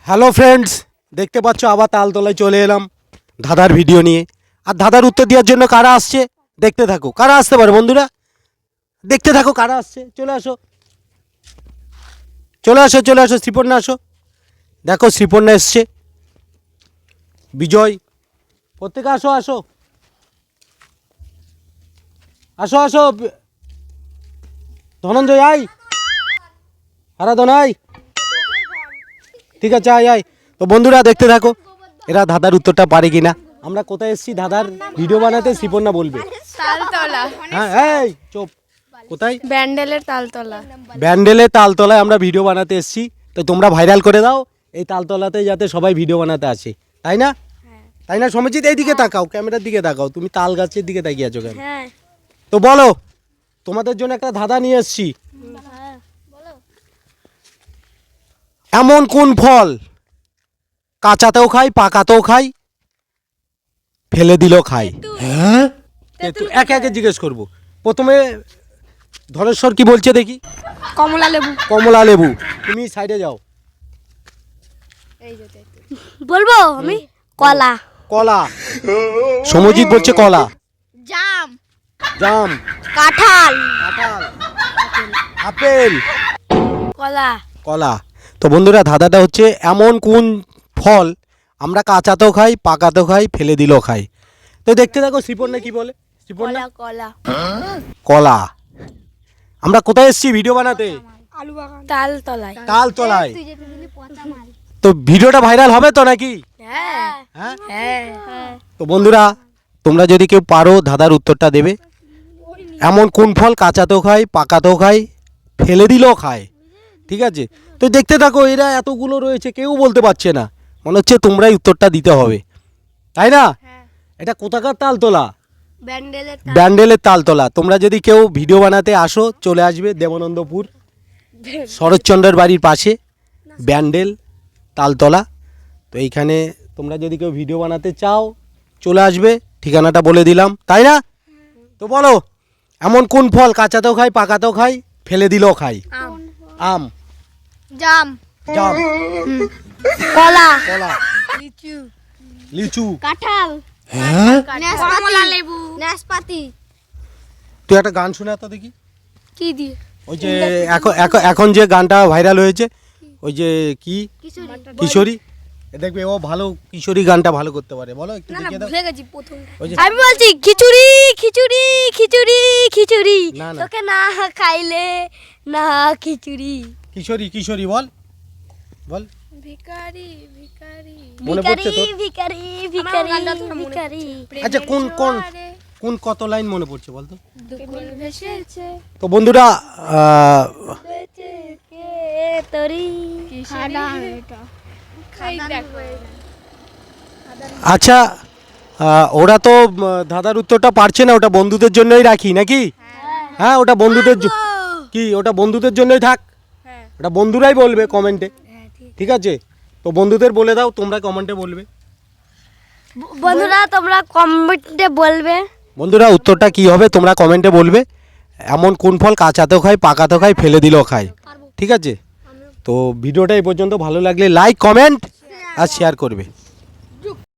Hello friends, দেখতে পাচ্ছ আবার তালতলায় চলে এলাম ধাঁধার ভিডিও নিয়ে। আর ধাঁধার উত্তর দেওয়ার জন্য কারা আসছে দেখতে থাকো। কারা আসতে পারে বন্ধুরা, দেখতে থাকো কারা আসছে। চলে আসো চলে আসো চলে আসো, শ্রীপর্ণা আসো। দেখো শ্রীপর্ণা এসছে, বিজয়, প্রত্যেকে আসো আসো আসো আসো। ধনঞ্জয় আয়, আরাধন আয়। ঠিক আছে আয় আয়। তো বন্ধুরা দেখতে থাকো এরা ধাঁধার উত্তরটা পারে কিনা। আমরা কোথায় এসেছি ধাঁধার ভিডিও বানাতে, শ্রীপর্ণা বলবে। তালতলা, হ্যাঁ এই চুপ। কোথায়? ব্যান্ডেলের তালতলা। ব্যান্ডেলের তালতলায় আমরা ভিডিও বানাতে এসেছি। তো তোমরা ভাইরাল করে দাও এই তালতলাতে, যাতে সবাই ভিডিও বানাতে আসে, তাই না? তাই না সমজিৎ? এইদিকে তাকাও, ক্যামেরার দিকে তাকাও। তুমি তাল গাছের দিকে তাকিয়ে আছো কেন? হ্যাঁ, তো বলো, তোমাদের জন্য একটা ধাঁধা নিয়ে এসেছি। এমন কোন ফল কাঁচাতেও খাই, পাকাতেও খাই, ফেলে দিলেও খাই? হ্যাঁ, একে একে জিজ্ঞেস করবো। প্রথমে ধরেশ্বর কি বলছে দেখি। কমলা লেবু। কমলা লেবু। তুমি সাইডে যাও। বলবো আমি? কলা। কলা। সমজিৎ বলছে কলা। জাম। জাম। কাঁঠাল। কাঁঠাল। আপেল। কলা। কলা। তো বন্ধুরা ধাঁধাটা হচ্ছে এমন কোন ফল আমরা কাঁচাতেও খাই, পাকাতেও খাই, ফেলে দিলেও খাই। তো দেখতে থাকো শ্রীপর্ণা কি বলে। শ্রীপর্ণা কলা। কলা। আমরা কোথায় এসেছি ভিডিও বানাতে? আলু বাগান। তালতলায়। তালতলায়। তো ভিডিওটা ভাইরাল হবে তো নাকি? হ্যাঁ হ্যাঁ। হ্যাঁ। তো বন্ধুরা তোমরা যদি কেউ পারো ধাঁধার উত্তরটা দেবে। এমন কোন ফল কাঁচাতেও খায়, পাকাতেও খায়, ফেলে দিলেও খায়? ঠিক আছে, তো দেখতে থাকো। এরা এতগুলো রয়েছে, কেউ বলতে পারছে না। মনে হচ্ছে তোমরাই উত্তরটা দিতে হবে, তাই না? এটা কোথাকার তালতলা? ব্যান্ডেলের ব্যান্ডেলের তালতলা। তোমরা যদি কেউ ভিডিও বানাতে আসো, চলে আসবে দেবানন্দপুর শরৎচন্দ্রের বাড়ির পাশে ব্যান্ডেল তালতলা। তো এইখানে তোমরা যদি কেউ ভিডিও বানাতে চাও চলে আসবে, ঠিকানাটা বলে দিলাম, তাই না? তো বলো, এমন কোন ফল কাঁচাতেও খাই, পাকাতেও খাই, ফেলে দিলেও খাই? আম। জাম। জাম। কলা। কলা। লিচু। লিচু। কাঁঠাল। হ্যাঁ, কমলা লেবু। নাশপাতি। তুই একটা গান শোনা তো দেখি। কি দিয়ে? ওই যে এখন যে গানটা ভাইরাল হয়েছে, ওই যে কি কিশোরী, দেখবে ও ভালো কিশোরী গানটা ভালো করতে পারে। বলো একটু দেখিয়ে দাও। ভুলে গেছি প্রথম। ওই যে আমি বলছি খিচুড়ি খিচুড়ি খিচুড়ি খিচুড়ি, না, না। তোকে না খাইলে না খিচুড়ি। কিশোরী কিশোরী বল বল। ভিখারি ভিখারি মনে পড়ছে তোর? ভিখারি ভিখারি ভিখারি। আচ্ছা কোন কোন কোন কত লাইন মনে পড়ছে বলতো? দুকুল ভেসেছে তো বন্ধুরা বেঁচে কে তরি খাডা এটা খাই দেখো। আচ্ছা ওরা তো ধাঁধার উত্তরটা পারছে না, ওটা বন্ধুদের জন্যই রাখি নাকি? হ্যাঁ, ওটা বন্ধুদের কি, ওটা বন্ধুদের জন্যই থাক। হ্যাঁ ওটা বন্ধুরাই বলবে কমেন্টে, হ্যাঁ ঠিক। ঠিক আছে? তো বন্ধুদের বলে দাও, তোমরা কমেন্টে বলবে। বন্ধুরা তোমরা কমেন্টে বলবে বন্ধুরা উত্তরটা কি হবে তোমরা কমেন্টে বলবে। এমন কোন ফল কাঁচাতেও খায়, পাকাতেও খায়, ফেলে দিলেও খায়? ঠিক আছে, তো ভিডিওটা এই পর্যন্ত। ভালো লাগলে লাইক, কমেন্ট আর শেয়ার করবে।